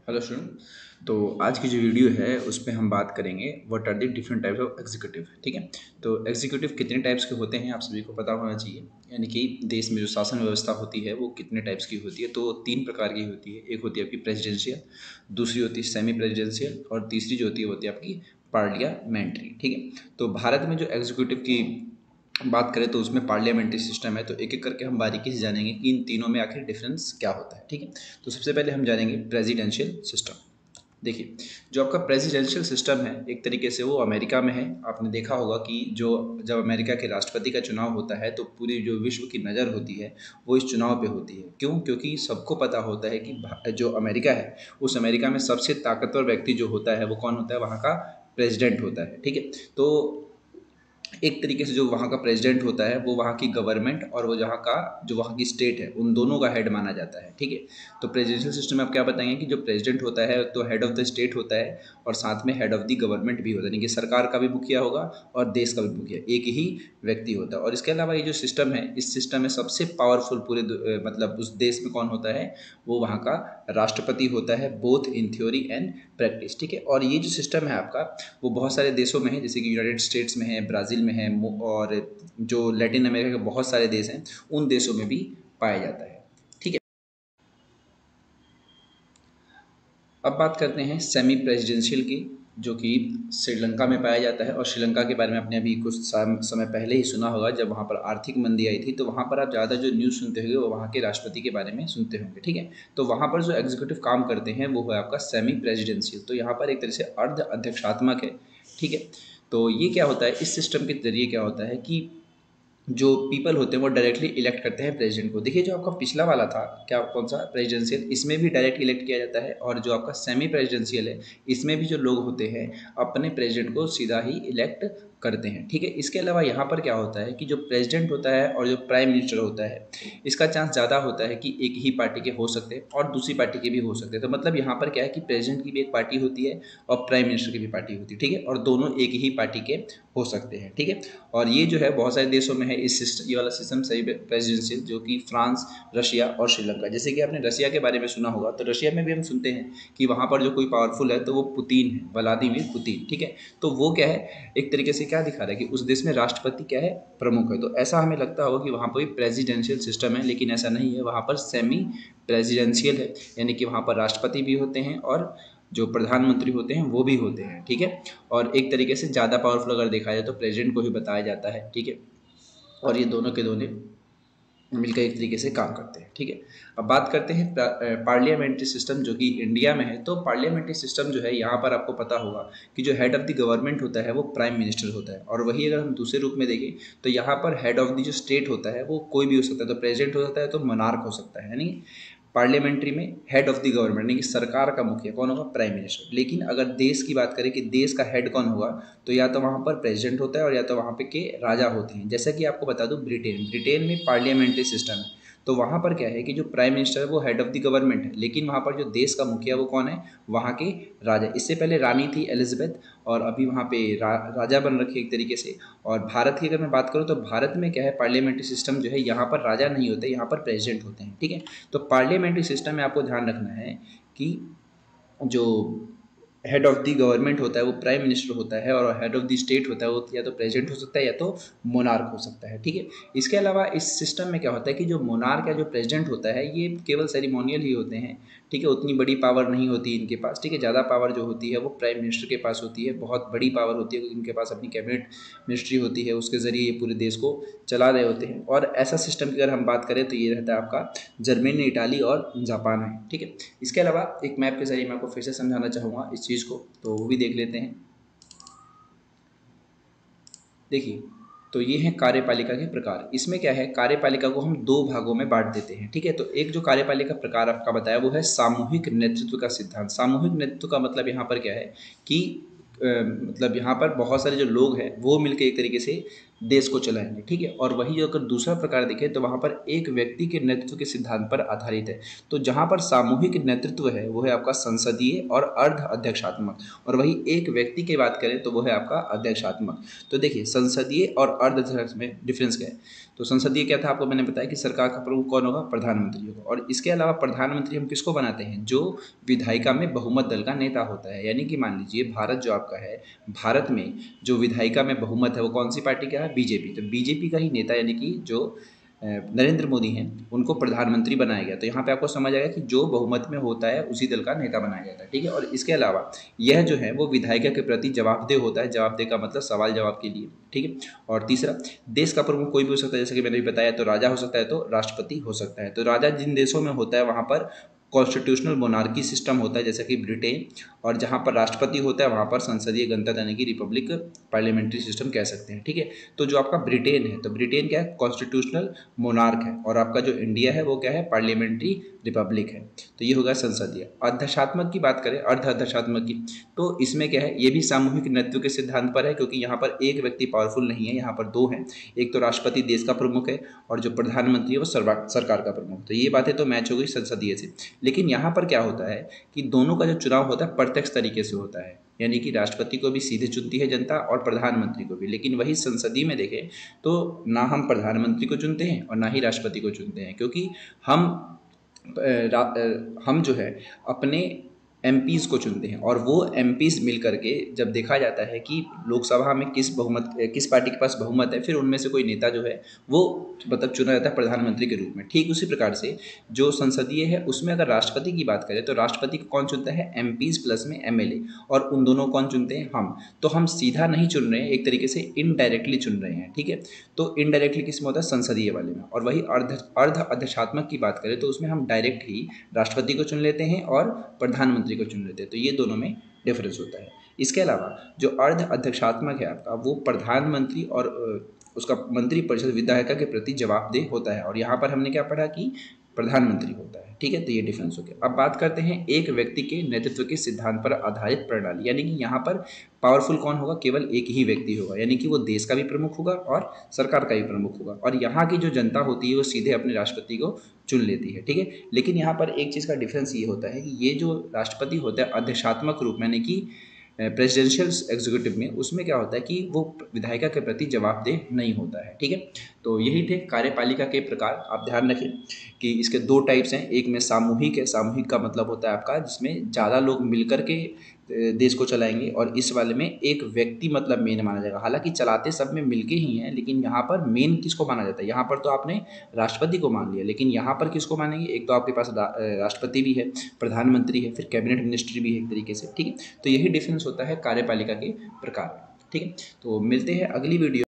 Hello student. तो आज की जो वीडियो है उसमें हम बात करेंगे what are the different types of executive. ठीक है, तो एग्जीक्यूटिव कितने टाइप्स के होते हैं आप सभी को पता होना चाहिए। यानी कि देश में जो शासन व्यवस्था होती है वो कितने टाइप्स की होती है। तो तीन प्रकार की होती है। एक होती है आपकी प्रेसिडेंशियल, दूसरी होती है सेमी प्रेसिडेंशियल और तीसरी जो होती है वो होती है आपकी पार्लियामेंट्री। ठीक है, तो भारत में जो एग्जीक्यूटिव की बात करें तो उसमें पार्लियामेंट्री सिस्टम है। तो एक एक करके हम बारीकी से जानेंगे कि इन तीनों में आखिर डिफरेंस क्या होता है। ठीक है, तो सबसे पहले हम जानेंगे प्रेसिडेंशियल सिस्टम। देखिए, जो आपका प्रेसिडेंशियल सिस्टम है एक तरीके से वो अमेरिका में है। आपने देखा होगा कि जो जब अमेरिका के राष्ट्रपति का चुनाव होता है तो पूरी जो विश्व की नज़र होती है वो इस चुनाव पे होती है। क्यों? क्योंकि सबको पता होता है कि जो अमेरिका है उस अमेरिका में सबसे ताकतवर व्यक्ति जो होता है वो कौन होता है, वहाँ का प्रेसिडेंट होता है। ठीक है, तो एक तरीके से जो वहाँ का प्रेसिडेंट होता है वो वहाँ की गवर्नमेंट और वो जहाँ का जो वहाँ की स्टेट है उन दोनों का हेड माना जाता है। ठीक है, तो प्रेसिडेंशियल सिस्टम में आप क्या बताएंगे कि जो प्रेसिडेंट होता है तो हेड ऑफ द स्टेट होता है और साथ में हेड ऑफ द गवर्नमेंट भी होता है। यानी कि सरकार का भी मुखिया होगा और देश का भी मुखिया, एक ही व्यक्ति होता है। और इसके अलावा ये जो सिस्टम है इस सिस्टम में सबसे पावरफुल पूरे मतलब उस देश में कौन होता है, वो वहाँ का राष्ट्रपति होता है, both in theory and practice. ठीक है, और ये जो सिस्टम है आपका वो बहुत सारे देशों में है, जैसे कि यूनाइटेड स्टेट्स में है, ब्राज़ील में है और जो लैटिन अमेरिका के बहुत सारे देश हैं उन देशों में भी पाया जाता है। ठीक है, अब बात करते हैं सेमी प्रेसिडेंशियल की, जो कि श्रीलंका में पाया जाता है। और श्रीलंका के बारे में आपने अभी कुछ समय पहले ही सुना होगा, जब वहाँ पर आर्थिक मंदी आई थी तो वहाँ पर आप ज़्यादा जो न्यूज़ सुनते होंगे वो वहाँ के राष्ट्रपति के बारे में सुनते होंगे। ठीक है, तो वहाँ पर जो एग्जीक्यूटिव काम करते हैं वो है आपका सेमी प्रेसिडेंशियल। तो यहाँ पर एक तरह से अर्ध अध्यक्षात्मक है। ठीक है, तो ये क्या होता है, इस सिस्टम के जरिए क्या होता है कि जो पीपल होते हैं वो डायरेक्टली इलेक्ट करते हैं प्रेसिडेंट को। देखिए, जो आपका पिछला वाला था क्या कौन सा प्रेसिडेंशियल, इसमें भी डायरेक्ट इलेक्ट किया जाता है। और जो आपका सेमी प्रेसिडेंशियल है इसमें भी जो लोग होते हैं अपने प्रेसिडेंट को सीधा ही इलेक्ट करते हैं। ठीक है, इसके अलावा यहाँ पर क्या होता है कि जो प्रेसिडेंट होता है और जो प्राइम मिनिस्टर होता है इसका चांस ज़्यादा होता है कि एक ही पार्टी के हो सकते हैं और दूसरी पार्टी के भी हो सकते हैं। तो मतलब यहाँ पर क्या है कि प्रेसिडेंट की भी एक पार्टी होती है और प्राइम मिनिस्टर की भी पार्टी होती है। ठीक है, और दोनों एक ही पार्टी के हो सकते हैं। ठीक है, और ये जो है बहुत सारे देशों में है इस सिस्टम, ये वाला सिस्टम सही प्रेसिडेंशियल, जो कि फ्रांस, रशिया और श्रीलंका। जैसे कि आपने रशिया के बारे में सुना होगा, तो रशिया में भी हम सुनते हैं कि वहाँ पर जो कोई पावरफुल है तो वो पुतिन है, व्लादिमीर पुतिन। ठीक है, तो वो क्या है, एक तरीके से क्या दिखा रहा है कि उस देश में राष्ट्रपति क्या है, प्रमुख है। तो ऐसा हमें लगता होगा कि वहाँ पर प्रेसिडेंशियल सिस्टम है, लेकिन ऐसा नहीं है। वहाँ पर सेमी प्रेसिडेंशियल है, यानी कि वहाँ पर राष्ट्रपति भी होते हैं और जो प्रधानमंत्री होते हैं वो भी होते हैं। ठीक है, और एक तरीके से ज़्यादा पावरफुल अगर देखा जाए तो प्रेसिडेंट को ही बताया जाता है। ठीक है, और ये दोनों के दोनों मिलकर एक तरीके से काम करते हैं। ठीक है, अब बात करते हैं पार्लियामेंट्री सिस्टम, जो कि इंडिया में है। तो पार्लियामेंट्री सिस्टम जो है यहाँ पर आपको पता होगा कि जो हेड ऑफ द गवर्नमेंट होता है वो प्राइम मिनिस्टर होता है। और वही अगर हम दूसरे रूप में देखें तो यहाँ पर हेड ऑफ द जो स्टेट होता है वो कोई भी हो सकता है। तो प्रेसिडेंट हो सकता है, तो मोनार्क हो सकता है। यानी पार्लियामेंट्री में हेड ऑफ द गवर्नमेंट यानी कि सरकार का मुखिया कौन होगा, प्राइम मिनिस्टर। लेकिन अगर देश की बात करें कि देश का हेड कौन होगा, तो या तो वहाँ पर प्रेसिडेंट होता है और या तो वहाँ पे के राजा होते हैं। जैसा कि आपको बता दूं, ब्रिटेन में पार्लियामेंट्री सिस्टम है। तो वहाँ पर क्या है कि जो प्राइम मिनिस्टर है वो हेड ऑफ द गवर्नमेंट है, लेकिन वहाँ पर जो देश का मुखिया वो कौन है, वहाँ के राजा। इससे पहले रानी थी एलिजाबेथ और अभी वहाँ पे राजा बन रखे एक तरीके से। और भारत की अगर मैं बात करूँ तो भारत में क्या है, पार्लियामेंट्री सिस्टम जो है यहाँ पर राजा नहीं होते, यहाँ पर प्रेसिडेंट होते हैं। ठीक है, तो पार्लियामेंट्री सिस्टम में आपको ध्यान रखना है कि जो हेड ऑफ द गवर्नमेंट होता है वो प्राइम मिनिस्टर होता है और हेड ऑफ द स्टेट होता है वो या तो प्रेसिडेंट हो सकता है या तो मोनार्क हो सकता है। ठीक है, इसके अलावा इस सिस्टम में क्या होता है कि जो मोनार्क या जो प्रेसिडेंट होता है ये केवल सेरिमोनियल ही होते हैं। ठीक है, उतनी बड़ी पावर नहीं होती इनके पास। ठीक है, ज़्यादा पावर जो होती है वो प्राइम मिनिस्टर के पास होती है, बहुत बड़ी पावर होती है, इनके पास अपनी कैबिनेट मिनिस्ट्री होती है, उसके ज़रिए ये पूरे देश को चला रहे होते हैं। और ऐसा सिस्टम की अगर हम बात करें तो ये रहता है आपका जर्मनी, इटाली और जापान में। ठीक है, इसके अलावा एक मैप के जरिए मैं आपको फिर से समझाना चाहूँगा इस चीज़ को, तो वो भी देख लेते हैं। देखिए, तो ये है कार्यपालिका के प्रकार। इसमें क्या है, कार्यपालिका को हम दो भागों में बांट देते हैं। ठीक है, तो एक जो कार्यपालिका प्रकार आपका बताया वो है सामूहिक नेतृत्व का सिद्धांत। सामूहिक नेतृत्व का मतलब यहाँ पर क्या है कि मतलब यहाँ पर बहुत सारे जो लोग हैं वो मिलकर एक तरीके से देश को चलाएंगे, ठीक है। और वही अगर दूसरा प्रकार देखें तो वहाँ पर एक व्यक्ति के नेतृत्व के सिद्धांत पर आधारित है। तो जहाँ पर सामूहिक नेतृत्व है वो है आपका संसदीय और अर्ध अध्यक्षात्मक, और वही एक व्यक्ति की बात करें तो वो है आपका अध्यक्षात्मक। तो देखिए संसदीय और अर्ध अध्यक्ष में डिफरेंस क्या है। तो संसदीय क्या था, आपको मैंने बताया कि सरकार का प्रमुख कौन होगा, प्रधानमंत्री होगा। और इसके अलावा प्रधानमंत्री हम किसको बनाते हैं, जो विधायिका में बहुमत दल का नेता होता है। यानी कि मान लीजिए भारत जो आपका है, भारत में जो विधायिका में बहुमत है वो कौन सी पार्टी का है, बीजेपी। तो बीजेपी का ही नेता यानी कि जो नरेंद्र मोदी हैं उनको प्रधानमंत्री बनाया गया। तो यहाँ पे आपको समझ आएगा कि जो बहुमत में होता है उसी दल का नेता बनाया जाता है, ठीक है। और इसके अलावा यह जो है वो विधायिका के प्रति जवाबदेह होता है। जवाबदेह का मतलब सवाल जवाब के लिए, ठीक है। और तीसरा, देश का प्रमुख कोई भी हो सकता है, जैसे कि मैंने भी बताया, तो राजा हो सकता है, तो राष्ट्रपति हो सकता है। तो राजा जिन देशों में होता है वहाँ पर कॉन्स्टिट्यूशनल मोनार्की सिस्टम होता है, जैसे कि ब्रिटेन। और जहाँ पर राष्ट्रपति होता है वहाँ पर संसदीय गणतंत्र यानी कि रिपब्लिक पार्लियामेंट्री सिस्टम कह सकते हैं, ठीक है। तो जो आपका ब्रिटेन है, तो ब्रिटेन क्या है, कॉन्स्टिट्यूशनल मोनार्क है। और आपका जो इंडिया है वो क्या है, पार्लियामेंट्री रिपब्लिक है। तो ये होगा संसदीय। अध्यक्षात्मक की बात करें, अर्ध अध्यक्षात्मक की, तो इसमें क्या है, ये भी सामूहिक नेतृत्व के सिद्धांत पर है, क्योंकि यहाँ पर एक व्यक्ति पावरफुल नहीं है, यहाँ पर दो हैं। एक तो राष्ट्रपति देश का प्रमुख है और जो प्रधानमंत्री है वो सरकार का प्रमुख। तो ये बातें तो मैच हो गई संसदीय से। लेकिन यहाँ पर क्या होता है कि दोनों का जो चुनाव होता है प्रत्यक्ष तरीके से होता है, यानी कि राष्ट्रपति को भी सीधे चुनती है जनता और प्रधानमंत्री को भी। लेकिन वही संसदीय में देखें तो ना हम प्रधानमंत्री को चुनते हैं और ना ही राष्ट्रपति को चुनते हैं, क्योंकि हम जो है अपने एमपीज़ को चुनते हैं। और वो एमपीज़ मिल करके जब देखा जाता है कि लोकसभा में किस पार्टी के पास बहुमत है, फिर उनमें से कोई नेता जो है वो मतलब चुना जाता है प्रधानमंत्री के रूप में। ठीक उसी प्रकार से जो संसदीय है उसमें अगर राष्ट्रपति की बात करें तो राष्ट्रपति को कौन चुनता है, एमपीज़ प्लस में एमएलए, और उन दोनों कौन चुनते हैं, हम। तो हम सीधा नहीं चुन रहे हैं, एक तरीके से इनडायरेक्टली चुन रहे हैं, ठीक है। तो इनडायरेक्टली किस में होता है, संसदीय वाले में। और वही अर्ध अध्यक्षात्मक की बात करें तो उसमें हम डायरेक्ट ही राष्ट्रपति को चुन लेते हैं और प्रधानमंत्री को चुन लेते हैं। तो ये दोनों में डिफरेंस होता है। इसके अलावा जो अर्ध अध्यक्षात्मक है आपका, वो प्रधानमंत्री और उसका मंत्रिपरिषद विधायिका के प्रति जवाबदेह होता है। और यहाँ पर हमने क्या पढ़ा कि प्रधानमंत्री होता है, ठीक है। तो ये डिफरेंस हो गया। अब बात करते हैं एक व्यक्ति के नेतृत्व के सिद्धांत पर आधारित प्रणाली, यानी कि यहाँ पर पावरफुल कौन होगा, केवल एक ही व्यक्ति होगा, यानी कि वो देश का भी प्रमुख होगा और सरकार का भी प्रमुख होगा। और यहाँ की जो जनता होती है वो सीधे अपने राष्ट्रपति को चुन लेती है, ठीक है। लेकिन यहाँ पर एक चीज़ का डिफरेंस ये होता है कि ये जो राष्ट्रपति होता है अध्यक्षात्मक रूप में, यानी कि प्रेसिडेंशियल एग्जीक्यूटिव में, उसमें क्या होता है कि वो विधायिका के प्रति जवाबदेह नहीं होता है, ठीक है। तो यही थे कार्यपालिका के प्रकार। आप ध्यान रखें कि इसके दो टाइप्स हैं। एक में सामूहिक है, सामूहिक का मतलब होता है आपका जिसमें ज़्यादा लोग मिलकर के देश को चलाएंगे। और इस वाले में एक व्यक्ति मतलब मेन माना जाएगा। हालांकि चलाते सब में मिलके ही हैं, लेकिन यहाँ पर मेन किसको माना जाता है, यहाँ पर तो आपने राष्ट्रपति को मान लिया, लेकिन यहाँ पर किसको मानेंगे, एक तो आपके पास राष्ट्रपति भी है, प्रधानमंत्री है, फिर कैबिनेट मिनिस्ट्री भी है एक तरीके से, ठीक है। तो यही डिफरेंस होता है कार्यपालिका के प्रकार, ठीक है। तो मिलते हैं अगली वीडियो।